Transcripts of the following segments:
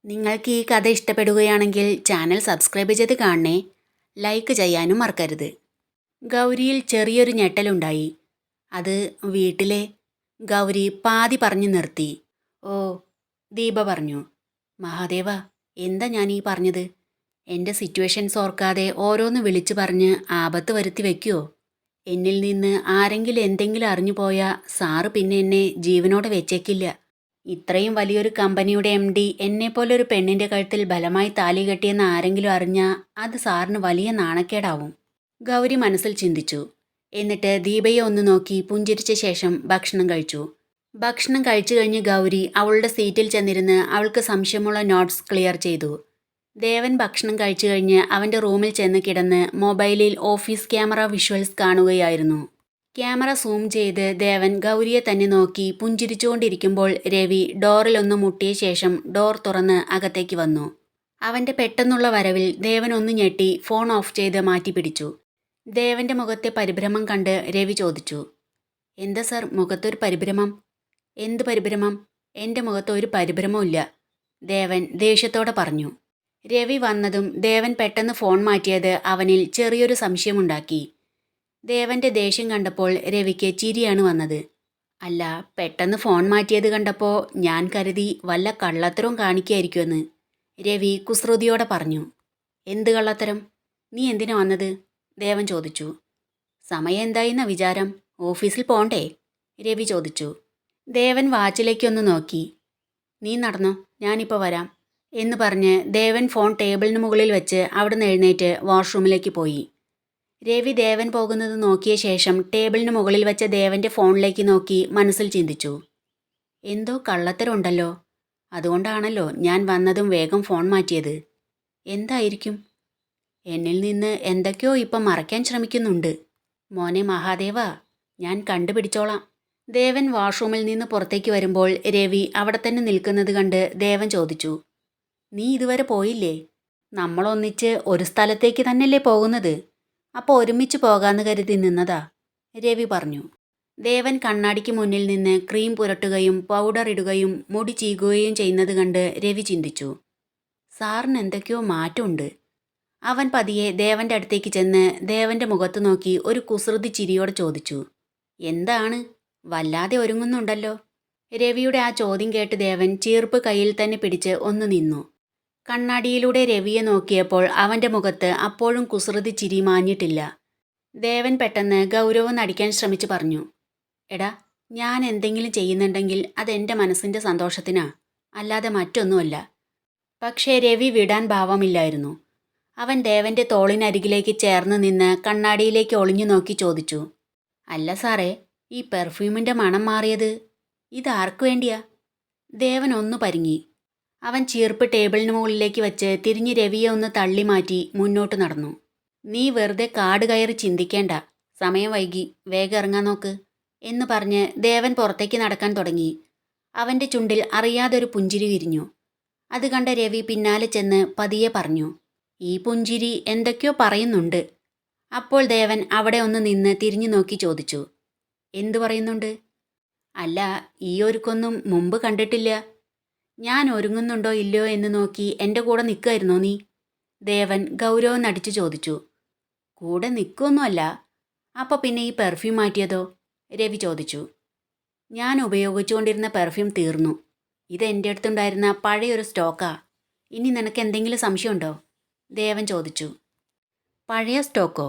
നിങ്ങൾക്ക് ഈ കഥ ഇഷ്ടപ്പെടുകയാണെങ്കിൽ ചാനൽ സബ്സ്ക്രൈബ് ചെയ്ത് കാണണേ. ലൈക്ക് ചെയ്യാനും മറക്കരുത്. ഗൗരിയിൽ ചെറിയൊരു ഞെട്ടലുണ്ടായി. അത് വീട്ടിലെ ഗൗരി പാതി പറഞ്ഞു നിർത്തി. ഓ, ദീപ പറഞ്ഞു. മഹാദേവ, എന്താ ഞാൻ ഈ പറഞ്ഞത്? എൻ്റെ സിറ്റുവേഷൻസ് ഓർക്കാതെ ഓരോന്ന് വിളിച്ചു പറഞ്ഞ് ആപത്ത് വരുത്തി വയ്ക്കുമോ? എന്നിൽ നിന്ന് ആരെങ്കിലും എന്തെങ്കിലും അറിഞ്ഞു പോയാൽ സാറ് പിന്നെ എന്നെ ജീവനോടെ വെച്ചേക്കില്ല. ഇത്രയും വലിയൊരു കമ്പനിയുടെ MD എന്നെപ്പോലൊരു പെണ്ണിൻ്റെ കഴുത്തിൽ ബലമായി താലി കെട്ടിയെന്ന് ആരെങ്കിലും അറിഞ്ഞാൽ അത് സാറിന് വലിയ നാണക്കേടാവും. ഗൗരി മനസ്സിൽ ചിന്തിച്ചു. എന്നിട്ട് ദീപയെ ഒന്ന് നോക്കി പുഞ്ചിരിച്ച ശേഷം ഭക്ഷണം കഴിച്ചു. ഭക്ഷണം കഴിച്ചു കഴിഞ്ഞ് ഗൗരി അവളുടെ സീറ്റിൽ ചെന്നിരുന്ന് അവൾക്ക് സംശയമുള്ള നോട്ട്സ് ക്ലിയർ ചെയ്തു. ദേവൻ ഭക്ഷണം കഴിച്ചു കഴിഞ്ഞ് അവൻ്റെ റൂമിൽ ചെന്ന് കിടന്ന് മൊബൈലിൽ ഓഫീസ് ക്യാമറ വിഷ്വൽസ് കാണുകയായിരുന്നു. ക്യാമറ സൂം ചെയ്ത് ദേവൻ ഗൗരിയെ തന്നെ നോക്കി പുഞ്ചിരിച്ചുകൊണ്ടിരിക്കുമ്പോൾ രവി ഡോറിലൊന്ന് മുട്ടിയ ശേഷം ഡോർ തുറന്ന് അകത്തേക്ക് വന്നു. അവൻ്റെ പെട്ടെന്നുള്ള വരവിൽ ദേവൻ ഒന്ന് ഞെട്ടി ഫോൺ ഓഫ് ചെയ്ത് മാറ്റിപ്പിടിച്ചു. ദേവൻ്റെ മുഖത്തെ പരിഭ്രമം കണ്ട് രവി ചോദിച്ചു, എന്താ സർ മുഖത്തൊരു പരിഭ്രമം? എന്ത് പരിഭ്രമം? എൻ്റെ മുഖത്ത് ഒരു പരിഭ്രമവും ഇല്ല, ദേവൻ ദേഷ്യത്തോടെ പറഞ്ഞു. രവി വന്നതും ദേവൻ പെട്ടെന്ന് ഫോൺ മാറ്റിയത് അവനിൽ ചെറിയൊരു സംശയമുണ്ടാക്കി. ദേവൻ്റെ ദേഷ്യം കണ്ടപ്പോൾ രവിക്ക് ചിരിയാണ് വന്നത്. അല്ല, പെട്ടെന്ന് ഫോൺ മാറ്റിയത് കണ്ടപ്പോൾ ഞാൻ കരുതി വല്ല കള്ളത്തരവും കാണിക്കായിരിക്കുമെന്ന്, രവി കുസൃതിയോടെ പറഞ്ഞു. എന്ത് കള്ളത്തരം? നീ എന്തിനാ വന്നത്? ദേവൻ ചോദിച്ചു. സമയം എന്തായിന്ന വിചാരം? ഓഫീസിൽ പോണ്ടേ? രവി ചോദിച്ചു. ദേവൻ വാച്ചിലേക്കൊന്ന് നോക്കി. നീ നടന്നോ, ഞാനിപ്പോൾ വരാം എന്ന് പറഞ്ഞ് ദേവൻ ഫോൺ ടേബിളിന് മുകളിൽ വെച്ച് അവിടുന്ന് എഴുന്നേറ്റ് വാഷ്റൂമിലേക്ക് പോയി. രവി ദേവൻ പോകുന്നത് നോക്കിയ ശേഷം ടേബിളിന് മുകളിൽ വെച്ച ദേവൻ്റെ ഫോണിലേക്ക് നോക്കി മനസ്സിൽ ചിന്തിച്ചു. എന്തോ കള്ളത്തരമുണ്ടല്ലോ, അതുകൊണ്ടാണല്ലോ ഞാൻ വന്നതും വേഗം ഫോൺ മാറ്റിയത്. എന്തായിരിക്കും? എന്നിൽ നിന്ന് എന്തൊക്കെയോ ഇപ്പം മറയ്ക്കാൻ ശ്രമിക്കുന്നുണ്ട്. മോനെ മഹാദേവ, ഞാൻ കണ്ടുപിടിച്ചോളാം. ദേവൻ വാഷ്റൂമിൽ നിന്ന് പുറത്തേക്ക് വരുമ്പോൾ രവി അവിടെ തന്നെ നിൽക്കുന്നത് കണ്ട് ദേവൻ ചോദിച്ചു, നീ ഇതുവരെ പോയില്ലേ? നമ്മളൊന്നിച്ച് ഒരു സ്ഥലത്തേക്ക് തന്നെയല്ലേ പോകുന്നത്? അപ്പോൾ ഒരുമിച്ച് പോകാമെന്ന് കരുതി നിന്നതാ, രവി പറഞ്ഞു. ദേവൻ കണ്ണാടിക്ക് മുന്നിൽ നിന്ന് ക്രീം പുരട്ടുകയും പൗഡർ ഇടുകയും മുടി ചീകുകയും ചെയ്യുന്നത് കണ്ട് രവി ചിന്തിച്ചു. സാറിന് എന്തൊക്കെയോ മാറ്റമുണ്ട്. അവൻ പതിയെ ദേവൻ്റെ അടുത്തേക്ക് ചെന്ന് ദേവൻ്റെ മുഖത്ത് നോക്കി ഒരു കുസൃതി ചിരിയോടെ ചോദിച്ചു, എന്താണ്, വല്ലാതെ ഒരുങ്ങുന്നുണ്ടല്ലോ? രവിയുടെ ആ ചോദ്യം കേട്ട് ദേവൻ ചീർപ്പ് കയ്യിൽ തന്നെ പിടിച്ച് ഒന്ന് നിന്നു. കണ്ണാടിയിലൂടെ രവിയെ നോക്കിയപ്പോൾ അവൻ്റെ മുഖത്ത് അപ്പോഴും കുസൃതി ചിരി മാഞ്ഞിട്ടില്ല. ദേവൻ പെട്ടെന്ന് ഗൗരവം നടിക്കാൻ ശ്രമിച്ചു പറഞ്ഞു, എടാ, ഞാൻ എന്തെങ്കിലും ചെയ്യുന്നുണ്ടെങ്കിൽ അതെൻ്റെ മനസ്സിൻ്റെ സന്തോഷത്തിനാ, അല്ലാതെ മറ്റൊന്നുമല്ല. പക്ഷേ രവി വിടാൻ ഭാവമില്ലായിരുന്നു. അവൻ ദേവൻ്റെ തോളിനരികിലേക്ക് ചേർന്ന് നിന്ന് കണ്ണാടിയിലേക്ക് ഒളിഞ്ഞു നോക്കി ചോദിച്ചു, അല്ല സാറേ, ഈ പെർഫ്യൂമിൻ്റെ മണം മാറിയത് ഇതാർക്കു വേണ്ടിയാ? ദേവൻ ഒന്ന് പരിങ്ങി. അവൻ ചീർപ്പ് ടേബിളിന് മുകളിലേക്ക് വെച്ച് തിരിഞ്ഞ് രവിയെ ഒന്ന് തള്ളി മാറ്റി മുന്നോട്ട് നടന്നു. നീ വെറുതെ കാട് കയറി ചിന്തിക്കേണ്ട, സമയം വൈകി, വേഗം ഇറങ്ങാൻ നോക്ക് എന്ന് പറഞ്ഞ് ദേവൻ പുറത്തേക്ക് നടക്കാൻ തുടങ്ങി. അവൻ്റെ ചുണ്ടിൽ അറിയാതൊരു പുഞ്ചിരി വിരിഞ്ഞു. അത് കണ്ട രവി പിന്നാലെ ചെന്ന് പതിയെ പറഞ്ഞു, ഈ പുഞ്ചിരി എന്തൊക്കെയോ പറയുന്നുണ്ട്. അപ്പോൾ ദേവൻ അവിടെ ഒന്ന് നിന്ന് തിരിഞ്ഞു നോക്കി ചോദിച്ചു, എന്തു പറയുന്നുണ്ട്? അല്ല, ഈ ഒരുക്കൊന്നും മുമ്പ് കണ്ടിട്ടില്ല. ഞാൻ ഒരുങ്ങുന്നുണ്ടോ ഇല്ലയോ എന്ന് നോക്കി എൻ്റെ കൂടെ നിൽക്കുമായിരുന്നോ നീ? ദേവൻ ഗൗരവം നടിച്ചു ചോദിച്ചു. കൂടെ നിൽക്കുമൊന്നുമല്ല. അപ്പോൾ പിന്നെ ഈ പെർഫ്യൂം മാറ്റിയതോ? രവി ചോദിച്ചു. ഞാൻ ഉപയോഗിച്ചുകൊണ്ടിരുന്ന പെർഫ്യൂം തീർന്നു. ഇത് എൻ്റെ അടുത്തുണ്ടായിരുന്ന പഴയൊരു സ്റ്റോക്കാ. ഇനി നിനക്ക് എന്തെങ്കിലും സംശയമുണ്ടോ? ദേവൻ ചോദിച്ചു. പഴയ സ്റ്റോക്കോ?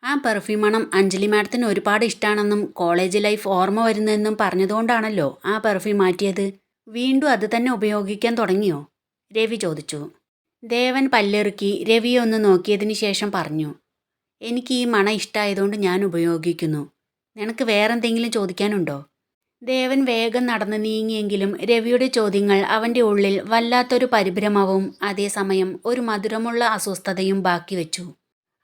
ആ പെർഫ്യൂം മണം അഞ്ജലി മാഡത്തിന് ഒരുപാട് ഇഷ്ടമാണെന്നും കോളേജ് ലൈഫ് ഓർമ്മ വരുന്നതെന്നും പറഞ്ഞതുകൊണ്ടാണല്ലോ ആ പെർഫ്യൂം മാറ്റിയത്. വീണ്ടും അത് തന്നെ ഉപയോഗിക്കാൻ തുടങ്ങിയോ? രവി ചോദിച്ചു. ദേവൻ പല്ലിറുക്കി രവിയെ ഒന്ന് നോക്കിയതിന് ശേഷം പറഞ്ഞു, എനിക്ക് ഈ മണം ഇഷ്ടമായതുകൊണ്ട് ഞാൻ ഉപയോഗിക്കുന്നു. നിനക്ക് വേറെന്തെങ്കിലും ചോദിക്കാനുണ്ടോ? ദേവൻ വേഗം നടന്ന് നീങ്ങിയെങ്കിലും രവിയുടെ ചോദ്യങ്ങൾ അവൻ്റെ ഉള്ളിൽ വല്ലാത്തൊരു പരിഭ്രമവും അതേസമയം ഒരു മധുരമുള്ള അസ്വസ്ഥതയും ബാക്കി വെച്ചു.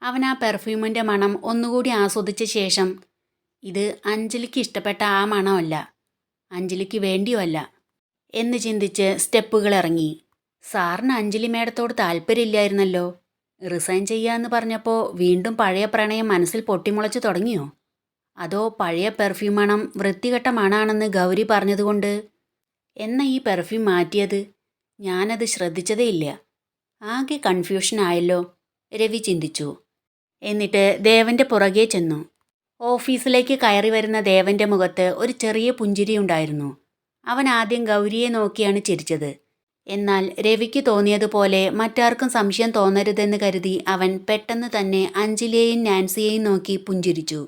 അവൻ ആ പെർഫ്യൂമിൻ്റെ മണം ഒന്നുകൂടി ആസ്വദിച്ച ശേഷം, ഇത് അഞ്ജലിക്ക് ഇഷ്ടപ്പെട്ട ആ മണമല്ല, അഞ്ജലിക്ക് വേണ്ടിയുമല്ല എന്ന് ചിന്തിച്ച് സ്റ്റെപ്പുകൾ ഇറങ്ങി. സാറിന് അഞ്ജലി മേഡത്തോട് താല്പര്യമില്ലായിരുന്നല്ലോ. റിസൈൻ ചെയ്യാമെന്ന് പറഞ്ഞപ്പോൾ വീണ്ടും പഴയ പ്രണയം മനസ്സിൽ പൊട്ടിമുളച്ച് തുടങ്ങിയോ? അതോ പഴയ പെർഫ്യൂം മണം വൃത്തികെട്ട മണാണെന്ന് ഗൗരി പറഞ്ഞതുകൊണ്ട്? എന്നാ ഈ പെർഫ്യൂം മാറ്റിയത്? ഞാനത് ശ്രദ്ധിച്ചതേയില്ല. ആകെ കൺഫ്യൂഷനായല്ലോ, രവി ചിന്തിച്ചു. എന്നിട്ട് ദേവന്റെ പുറകെ ചെന്നു. ഓഫീസിലേക്ക് കയറി വരുന്ന ദേവന്റെ മുഖത്ത് ഒരു ചെറിയ പുഞ്ചിരിയുണ്ടായിരുന്നു. അവൻ ആദ്യം ഗൗരിയെ നോക്കിയാണ് ചിരിച്ചത്. എന്നാൽ രവിക്ക് തോന്നിയതുപോലെ മറ്റാർക്കും സംശയം തോന്നരുതെന്ന് കരുതി അവൻ പെട്ടെന്ന് തന്നെ അഞ്ജലിയെയും നാൻസിയെയും നോക്കി പുഞ്ചിരിച്ചു.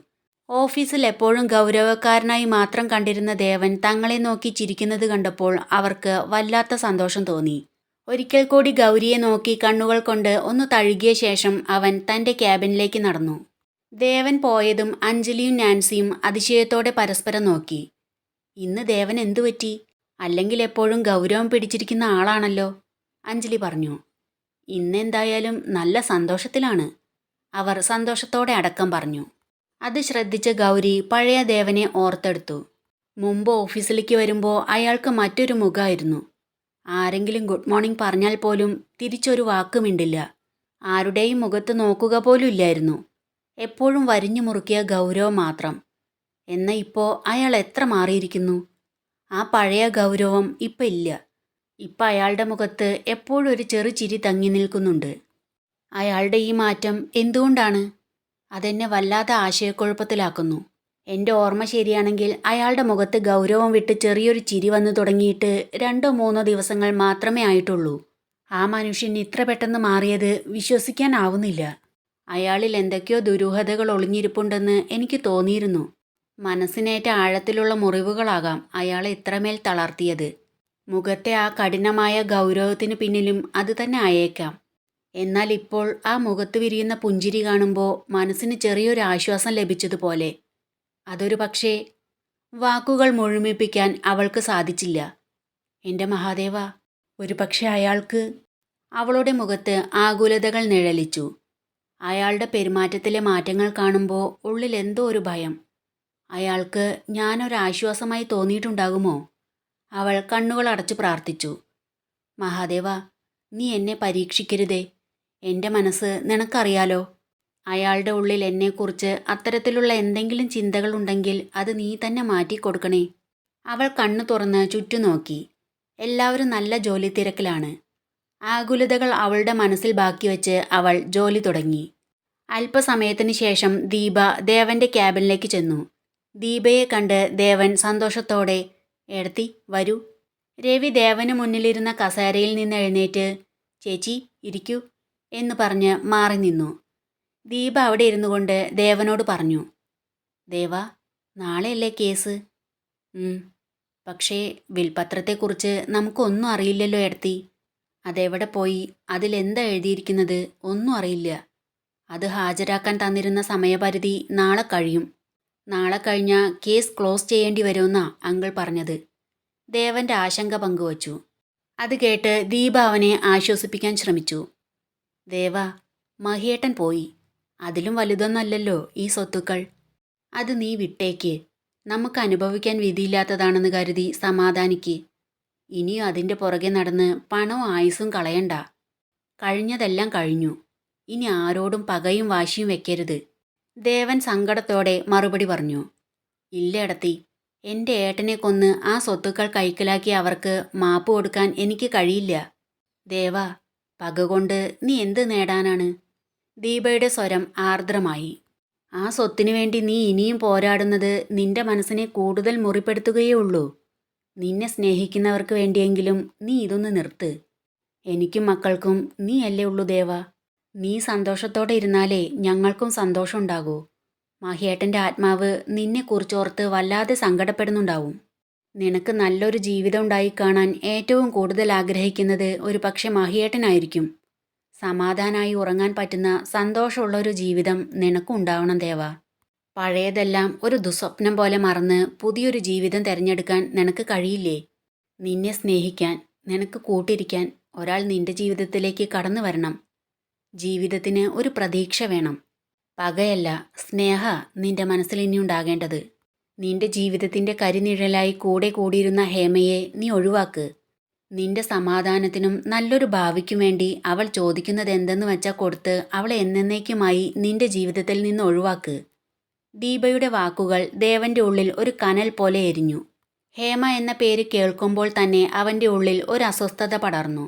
ഓഫീസിൽ എപ്പോഴും ഗൗരവക്കാരനായി മാത്രം കണ്ടിരുന്ന ദേവൻ തങ്ങളെ നോക്കി ചിരിക്കുന്നത് കണ്ടപ്പോൾ അവർക്ക് വല്ലാത്ത സന്തോഷം തോന്നി. ഒരിക്കൽ കൂടി ഗൗരിയെ നോക്കി കണ്ണുകൾ കൊണ്ട് ഒന്ന് തഴുകിയ ശേഷം അവൻ തൻ്റെ ക്യാബിനിലേക്ക് നടന്നു. ദേവൻ പോയതും അഞ്ജലിയും നാൻസിയും അതിശയത്തോടെ പരസ്പരം നോക്കി. ഇന്ന് ദേവൻ എന്തുപറ്റി? അല്ലെങ്കിൽ എപ്പോഴും ഗൗരവം പിടിച്ചിരിക്കുന്ന ആളാണല്ലോ, അഞ്ജലി പറഞ്ഞു. ഇന്നെന്തായാലും നല്ല സന്തോഷത്തിലാണ്, അവർ സന്തോഷത്തോടെ അടക്കം പറഞ്ഞു. അത് ശ്രദ്ധിച്ച ഗൗരി പഴയ ദേവനെ ഓർത്തെടുത്തു. മുമ്പ് ഓഫീസിലേക്ക് വരുമ്പോൾ അയാൾക്ക് മറ്റൊരു മുഖമായിരുന്നു. ആരെങ്കിലും ഗുഡ് മോർണിംഗ് പറഞ്ഞാൽ പോലും തിരിച്ചൊരു വാക്ക് മിണ്ടില്ല. ആരുടെയും മുഖത്ത് നോക്കുക പോലും ഇല്ലായിരുന്നു. എപ്പോഴും വരിഞ്ഞു മുറുക്കിയ ഗൗരവം മാത്രം. എന്നാൽ ഇപ്പോൾ അയാൾ എത്ര മാറിയിരിക്കുന്നു. ആ പഴയ ഗൗരവം ഇപ്പം ഇല്ല. ഇപ്പം അയാളുടെ മുഖത്ത് എപ്പോഴും ഒരു ചെറു ചിരി തങ്ങി നിൽക്കുന്നുണ്ട്. അയാളുടെ ഈ മാറ്റം എന്തുകൊണ്ടാണ്? അതെന്നെ വല്ലാതെ ആശയക്കുഴപ്പത്തിലാക്കുന്നു. എൻ്റെ ഓർമ്മ ശരിയാണെങ്കിൽ അയാളുടെ മുഖത്ത് ഗൗരവം വിട്ട് ചെറിയൊരു ചിരി വന്നു തുടങ്ങിയിട്ട് 2-3 ദിവസങ്ങൾ മാത്രമേ ആയിട്ടുള്ളൂ. ആ മനുഷ്യൻ ഇത്ര പെട്ടെന്ന് മാറിയത് വിശ്വസിക്കാനാവുന്നില്ല. അയാളിൽ എന്തൊക്കെയോ ദുരൂഹതകൾ ഒളിഞ്ഞിരിപ്പുണ്ടെന്ന് എനിക്ക് തോന്നിയിരുന്നു. മനസ്സിനേറ്റ ആഴത്തിലുള്ള മുറിവുകളാകാം അയാളെ ഇത്രമേൽ തളർത്തിയത്. മുഖത്തെ ആ കഠിനമായ ഗൗരവത്തിന് പിന്നിലും അതുതന്നെ ആയേക്കാം. എന്നാൽ ഇപ്പോൾ ആ മുഖത്ത് വിരിയുന്ന പുഞ്ചിരി കാണുമ്പോൾ മനസ്സിന് ചെറിയൊരു ആശ്വാസം ലഭിച്ചതുപോലെ. അതൊരു പക്ഷേ വാക്കുകൾ മുഴുമിപ്പിക്കാൻ അവൾക്ക് സാധിച്ചില്ല. എൻ്റെ മഹാദേവ, ഒരു പക്ഷേ അയാൾക്ക്... അവളുടെ മുഖത്ത് ആകുലതകൾ നിഴലിച്ചു. അയാളുടെ പെരുമാറ്റത്തിലെ മാറ്റങ്ങൾ കാണുമ്പോൾ ഉള്ളിൽ എന്തോ ഒരു ഭയം. അയാൾക്ക് ഞാനൊരാശ്വാസമായി തോന്നിയിട്ടുണ്ടാകുമോ? അവൾ കണ്ണുകൾ അടച്ചു പ്രാർത്ഥിച്ചു. മഹാദേവ, നീ എന്നെ പരീക്ഷിക്കരുതേ. എൻ്റെ മനസ്സ് നിനക്കറിയാലോ. അയാളുടെ ഉള്ളിൽ എന്നെക്കുറിച്ച് അത്തരത്തിലുള്ള എന്തെങ്കിലും ചിന്തകളുണ്ടെങ്കിൽ അത് നീ തന്നെ മാറ്റിക്കൊടുക്കണേ. അവൾ കണ്ണു തുറന്ന് ചുറ്റും നോക്കി. എല്ലാവരും നല്ല ജോലി തിരക്കിലാണ്. ആകുലതകൾ അവളുടെ മനസ്സിൽ ബാക്കി വെച്ച് അവൾ ജോലി തുടങ്ങി. അല്പസമയത്തിന് ശേഷം ദീപ ദേവന്റെ ക്യാബിനിലേക്ക് ചെന്നു. ദീപയെ കണ്ട് ദേവൻ സന്തോഷത്തോടെ "എടത്തി വരൂ." രവി ദേവന് മുന്നിലിരുന്ന കസേരയിൽ നിന്ന് എഴുന്നേറ്റ് "ചേച്ചി ഇരിക്കൂ" എന്ന് പറഞ്ഞ് മാറി നിന്നു. ദീപ അവിടെ ഇരുന്നു കൊണ്ട് ദേവനോട് പറഞ്ഞു, "ദേവ, നാളെയല്ലേ കേസ്?" പക്ഷേ വിൽപത്രത്തെക്കുറിച്ച് നമുക്കൊന്നും അറിയില്ലല്ലോ എടത്തി. അതെവിടെ പോയി, അതിലെന്താ എഴുതിയിരിക്കുന്നത് ഒന്നും അറിയില്ല. അത് ഹാജരാക്കാൻ തന്നിരുന്ന സമയപരിധി നാളെ കഴിയും. നാളെ കഴിഞ്ഞാൽ കേസ് ക്ലോസ് ചെയ്യേണ്ടി വരുമെന്നാ അങ്കിൾ പറഞ്ഞത്." ദേവന്റെ ആശങ്ക പങ്കുവച്ചു. അത് കേട്ട് ദീപ അവനെ ആശ്വസിപ്പിക്കാൻ ശ്രമിച്ചു. "ദേവ, മഹിയേട്ടൻ പോയി. അതിലും വലുതൊന്നല്ലല്ലോ ഈ സ്വത്തുക്കൾ. അത് നീ വിട്ടേക്ക്. നമുക്ക് അനുഭവിക്കാൻ വിധിയില്ലാത്തതാണെന്ന് കരുതി സമാധാനിക്ക്. ഇനിയും അതിൻ്റെ പുറകെ നടന്ന് പണവും ആയുസ്സും കളയണ്ട. കഴിഞ്ഞതെല്ലാം കഴിഞ്ഞു. ഇനി ആരോടും പകയും വാശിയും വെക്കരുത്." ദേവൻ സങ്കടത്തോടെ മറുപടി പറഞ്ഞു. "ഇല്ല എടത്തി, എൻ്റെ ഏട്ടനെ കൊന്ന് ആ സ്വത്തുക്കൾ കൈക്കലാക്കി അവർക്ക് മാപ്പ് കൊടുക്കാൻ എനിക്ക് കഴിയില്ല. ദേവ, പക കൊണ്ട് നീ എന്ത് നേടാനാണ്?" ദീപയുടെ സ്വരം ആർദ്രമായി. "ആ സ്വത്തിനു വേണ്ടി നീ ഇനിയും പോരാടുന്നത് നിന്റെ മനസ്സിനെ കൂടുതൽ മുറിപ്പെടുത്തുകയേ ഉള്ളൂ. നിന്നെ സ്നേഹിക്കുന്നവർക്ക് വേണ്ടിയെങ്കിലും നീ ഇതൊന്ന് നിർത്ത്. എനിക്കും മക്കൾക്കും നീ അല്ലേ ഉള്ളൂ ദേവ. നീ സന്തോഷത്തോടെ ഇരുന്നാലേ ഞങ്ങൾക്കും സന്തോഷം ഉണ്ടാകൂ. മഹിയേട്ടൻ്റെ ആത്മാവ് നിന്നെക്കുറിച്ചോർത്ത് വല്ലാതെ സങ്കടപ്പെടുന്നുണ്ടാവും. നിനക്ക് നല്ലൊരു ജീവിതം ഉണ്ടായിക്കാണാൻ ഏറ്റവും കൂടുതൽ ആഗ്രഹിക്കുന്നത് ഒരു പക്ഷെ മഹിയേട്ടനായിരിക്കും. സമാധാനമായി ഉറങ്ങാൻ പറ്റുന്ന സന്തോഷമുള്ളൊരു ജീവിതം നിനക്കും ഉണ്ടാവണം ദേവ. പഴയതെല്ലാം ഒരു ദുസ്വപ്നം പോലെ മറന്ന് പുതിയൊരു ജീവിതം തിരഞ്ഞെടുക്കാൻ നിനക്ക് കഴിയില്ലേ? നിന്നെ സ്നേഹിക്കാൻ, നിനക്ക് കൂട്ടിരിക്കാൻ ഒരാൾ നിന്റെ ജീവിതത്തിലേക്ക് കടന്നു വരണം. ജീവിതത്തിന് ഒരു പ്രതീക്ഷ വേണം. പകയല്ല, സ്നേഹ നിന്റെ മനസ്സിൽ ഇനി ഉണ്ടാകേണ്ടത്. നിന്റെ ജീവിതത്തിൻ്റെ കരിനിഴലായി കൂടെ കൂടിയിരുന്ന ഹേമയെ നീ ഒഴിവാക്ക്. നിന്റെ സമാധാനത്തിനും നല്ലൊരു ഭാവിക്കും വേണ്ടി അവൾ ചോദിക്കുന്നത് എന്തെന്ന് വെച്ചാൽ കൊടുത്ത് അവളെ എന്നേക്കുമായി നിന്റെ ജീവിതത്തിൽ നിന്ന് ഒഴിവാക്ക്." ദീപയുടെ വാക്കുകൾ ദേവന്റെ ഉള്ളിൽ ഒരു കനൽ പോലെ എരിഞ്ഞു. ഹേമ എന്ന പേര് കേൾക്കുമ്പോൾ തന്നെ അവൻ്റെ ഉള്ളിൽ ഒരു അസ്വസ്ഥത പടർന്നു.